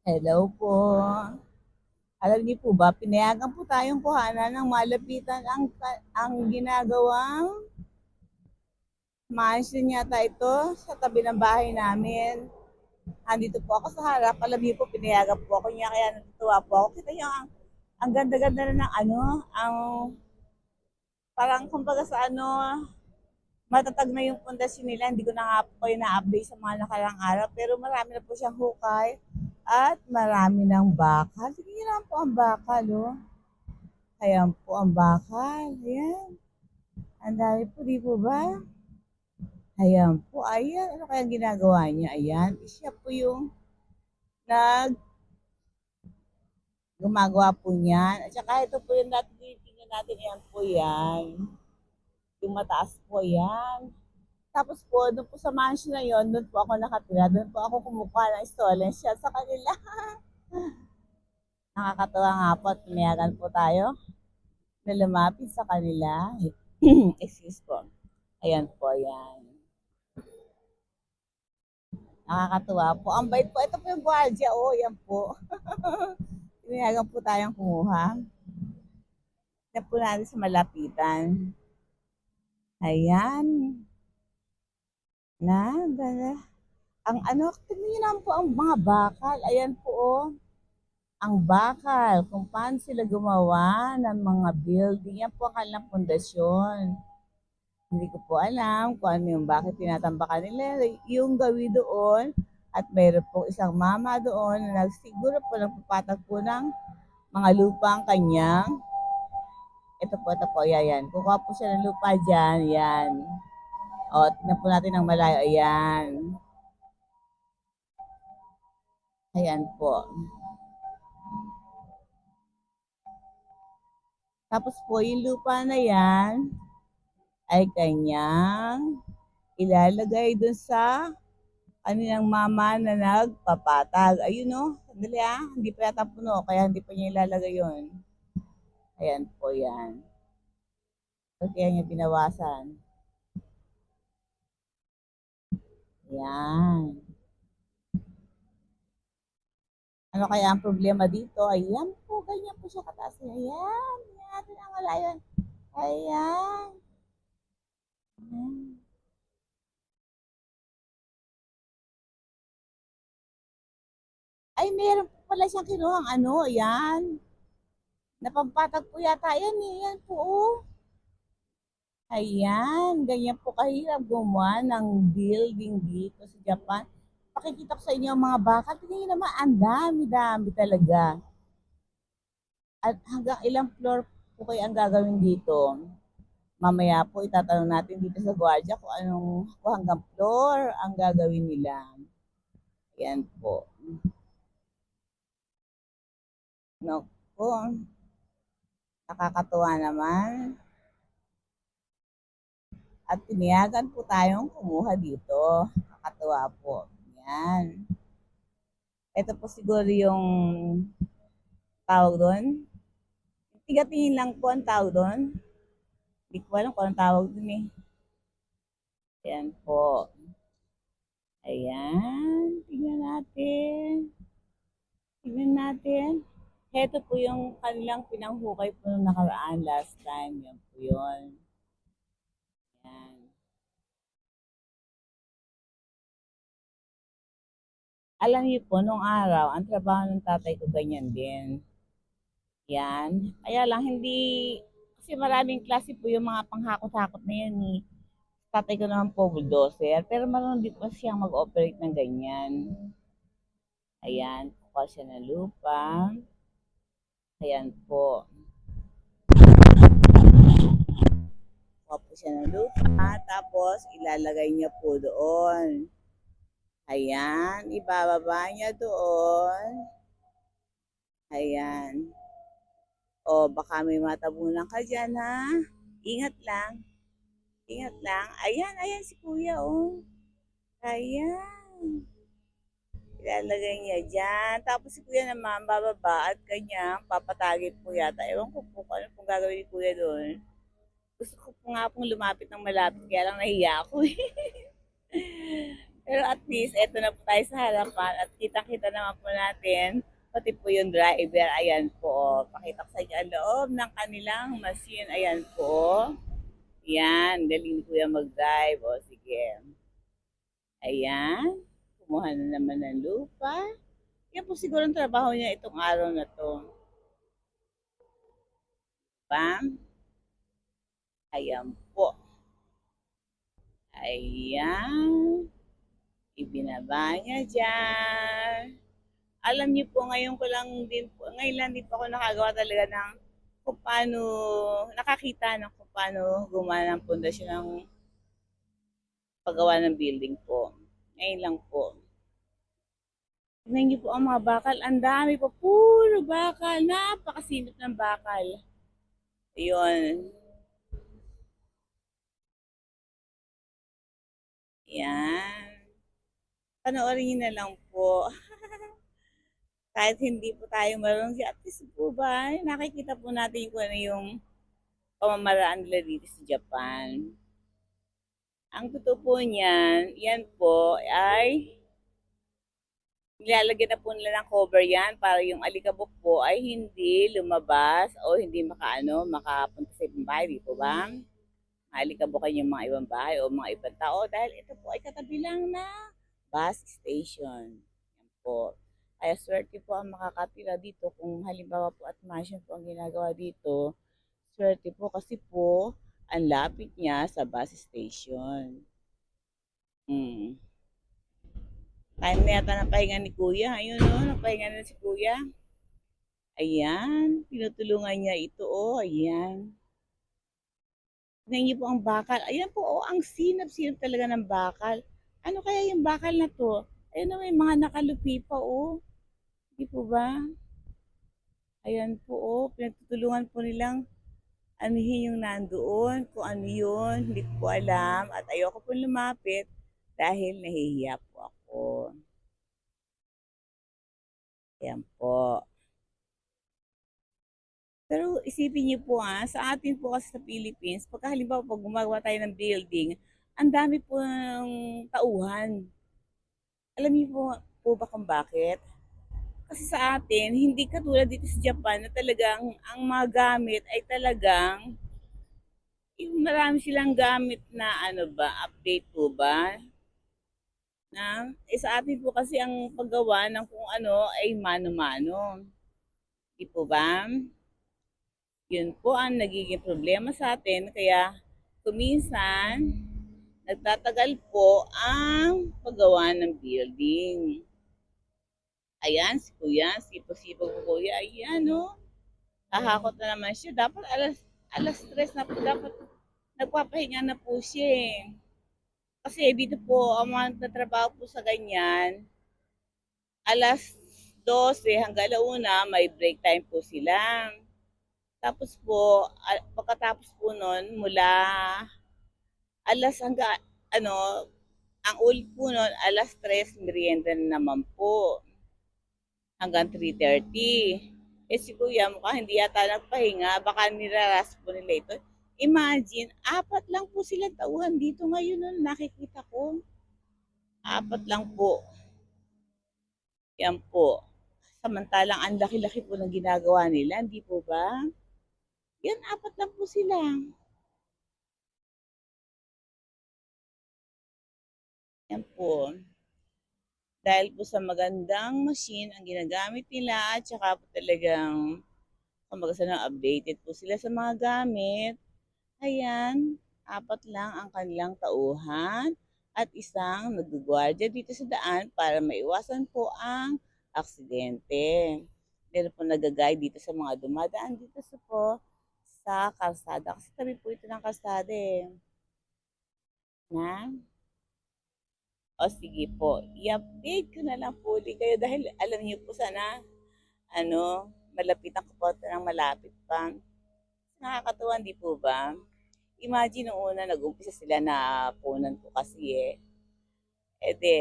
Hello po. Alam niyo po ba, pinayagan po tayong kuhanan ng malapitan ang ginagawang mansion yata ito sa tabi ng bahay namin. Andito po ako sa harap. Alam niyo po, pinayagan po ako niya kaya natutuwa po ako. Kita niyo ang ganda-ganda na ng ang parang kumbaga sa matatag na yung pundasyon nila. Hindi ko na nga po kayo na-update sa mga nakarang araw. Pero marami na po siyang hukay at marami ng bakal. Tingnan niyo lang po ang bakal, oh. Ayan po ang bakal. Ayan. Ang dami po, di po ba? Ayan po. Ayan. Ano kaya ginagawa niya? Ayan. Siya po yung nag gumagawa po niyan. At saka ito po yung tingnan natin. Ayan po yan. Yung mataas po yan. Tapos po, doon po sa mansion na yon, doon po ako nakatira. Doon po ako kumukuha ng stolen shot sa kanila. Nakakatawa nga po at pinayagan po tayo na lumapit sa kanila. Excuse po. Ayan po, ayan. Nakakatuwa po. Ang bait po. Ito po yung gwardiya. Oh, yan po. Pinayagan po tayong kumuha. Yan po natin sa malapitan. Ayan. Ganda. Ang tignan niyo naman po ang mga bakal. Ayan po, oh. Ang bakal. Kung paano sila gumawa ng mga building. Yan po ang kanilang pundasyon. Hindi ko po alam kung ano yung bakit tinatambakan nila yung gawi doon. At mayroon po isang mama doon na siguro po nagpapatag po ng mga lupa ang kanyang. Ito po, yan. Kukuha po siya ng lupa dyan, yan. O, tignan po natin ng malayo, ayan. Ayan po. Tapos po, yung lupa na yan ay kanyang ilalagay dun sa kanilang mama na nagpapatag. Ayun o, sandali hindi pa yata puno, kaya hindi pa niya ilalagay yun. Ayan po yan. So, kaya niya binawasan. Yan. Ano kaya ang problema dito? Ayan po, ganyan po siya kataas. Ayan, yan natin ang malayan. Ayan. Ayan. Ay, meron po pala siyang kinuhang ayan. Napampatag po yata yan eh. Yan po, oh. Ayan, ganyan po kahirap gumawa ng building dito sa Japan. Pakikita ko sa inyo ang mga bakal. Tingnan niyo naman, ang dami-dami talaga. At hanggang ilang floor po kayo ang gagawin dito? Mamaya po itatanong natin dito sa gwardiya kung hanggang floor ang gagawin nila. Yan po. Naku, nakakatuwa naman. At tiniyagan po tayong kumuha dito. Nakakatuwa po. Yan. Ito po siguro yung tawag doon. Tigatingin lang po ang tawag doon. Hindi ko alam kung anong tawag doon eh. Yan po. Ayan. Tingnan natin. Tingnan natin. Ito po yung kanilang pinanghukay po nung nakaraan last time. Yan po yun. Yan. Alam niyo po, nung araw, ang trabaho ng tatay ko ganyan din. Yan. Kaya lang, hindi, kasi maraming klase po yung mga panghakot-hakot na yan eh. Tatay ko naman po bulldozer, pero marunong din po siyang mag-operate ng ganyan. Ayan, kuha siya ng lupa. Ayan po. Kuha po siya ng lupa, tapos ilalagay niya po doon. Ayan, ibababa niya doon. Ayan. O, baka may matabunan ka dyan, ha? Ingat lang. Ingat lang. Ayan, ayan si kuya, oh. Ayan. Ilalagay niya dyan. Tapos si kuya naman, bababa at kanya, papatagin po yata. Ewan ko po kung ano pong gagawin ni kuya doon. Gusto ko po nga pong lumapit ng malapit, kaya lang nahiya ako eh. Pero at least, eto na po tayo sa harapan at kita-kita naman po natin, pati po yung driver, ayan po. Pakita ko sa inyo ang loob ng kanilang machine, ayan po. Yan, galing po yan mag-drive. O, sige. Ayan, kumuha na naman ng lupa. Yan po siguro ang trabaho niya itong araw na to. Bam. Ayan po. Ayan. Ibinaba niya dyan. Alam niyo po, ngayon ko lang din po, ngayon lang din po ako nakagawa talaga ng kung paano, nakakita ng kung paano gumawa ng pundasyon ng paggawa ng building po. Ngayon lang po. Tignan niyo po ang mga bakal. Ang dami po. Puro bakal. Napakasinop ng bakal. Ayun. Yan. Panoorin niyo na lang po. Kahit hindi po tayo marunong at least po ba, nakikita po natin kung ano yung pamamaraan nila dito sa Japan. Ang totoo po niyan, yan po ay nilalagyan na po nila ng cover yan para yung alikabok po ay hindi lumabas o hindi makapunta sa ibang bahay, di po ba? Alikabukan yung mga ibang bahay o mga ibang tao dahil ito po ay katabi lang na bus station. Yan po. Kaya swerte po ang makakatira dito kung halimbawa po at mansion po ang ginagawa dito. Swerte po kasi po ang lapit niya sa bus station. Hmm. Time na yata ng pahinga ni Kuya. Ayun o, napahinga na si Kuya. Ayan, tinutulungan niya ito o. Ayan. Tingnan niyo po ang bakal. Ayan po, oh, ang sinap-sinap talaga ng bakal. Ano kaya yung bakal na to? Ayun na, may mga nakalupi pa, oh. Di po ba? Ayan po, oh. Pinagtutulungan po nilang anuhin yung nandoon. Kung ano yun, hindi ko po alam. At ayoko po lumapit dahil nahihiya po ako. Ayan po. Pero isipin niyo po sa atin po kasi sa Philippines, pagka halimbawa pag gumagawa tayo ng building, ang dami po ng tauhan. Alam niyo po ba kung bakit? Kasi sa atin, hindi katulad dito sa Japan na talagang ang mga gamit ay talagang yung marami silang gamit na update po ba? Sa atin po kasi ang paggawa ng kung ano ay mano-mano. Di po ba? Yun po ang nagiging problema sa atin. Kaya kuminsan, nagtatagal po ang paggawa ng building. Ayan, si Kuya, sipag-sipag po Kuya. Ayan, no? Hahakot na naman siya. Dapat alas 3 na po. Dapat nagpapahinga na po siya eh. Kasi dito po, ang mga nagtatrabaho po sa ganyan, alas 12 hanggang 1, may break time po sila. Tapos po, pagkatapos po nun, mula alas hanggang, ang ulit po nun, alas 3, merienda na naman po. Hanggang 3:30. Eh si Kuya mukha hindi yata nagpahinga, baka niraras po nila ito. Imagine, 4 lang po silang tauhan dito ngayon nun, nakikita ko. 4 lang po. Yan po. Samantalang ang laki-laki po ng ginagawa nila, hindi po ba? Yan, 4 lang po sila. Yan po. Dahil po sa magandang machine ang ginagamit nila at saka po talagang kumbaga sana updated po sila sa mga gamit. Ayan, 4 lang ang kanilang tauhan at isang nagugwardya dito sa daan para maiwasan po ang aksidente. Meron po nagagay dito sa mga dumadaan dito sa kalsada. Kasi tabi po ito ng kalsada eh. Na? O sige po, i-update ko na lang po ulit kayo dahil alam niyo po sana, malapitan ko po ito ng malapit pa. Nakakatuwa, di po ba? Imagine nung una nag-umpisa sila na punan po kasi eh. E de,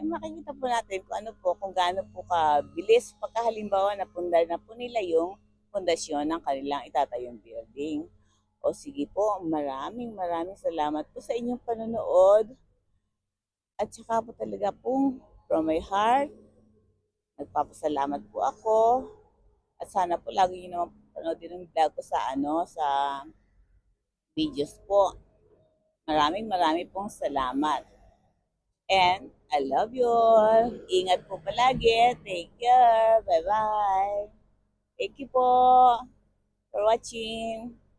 makikita po natin kung ano po, kung gaano po kabilis pagka halimbawa napundar na po nila yung pundasyon ng kanilang itatayong building. O sige po, maraming maraming salamat po sa inyong panonood. At saka po talaga pong from my heart, nagpapasalamat po ako. At sana po lagi niyo naman panoodin ang vlog ko sa sa videos po. Maraming maraming pong salamat. And I love you all. Ingat po palagi. Take care. Bye-bye. Thank you po for watching.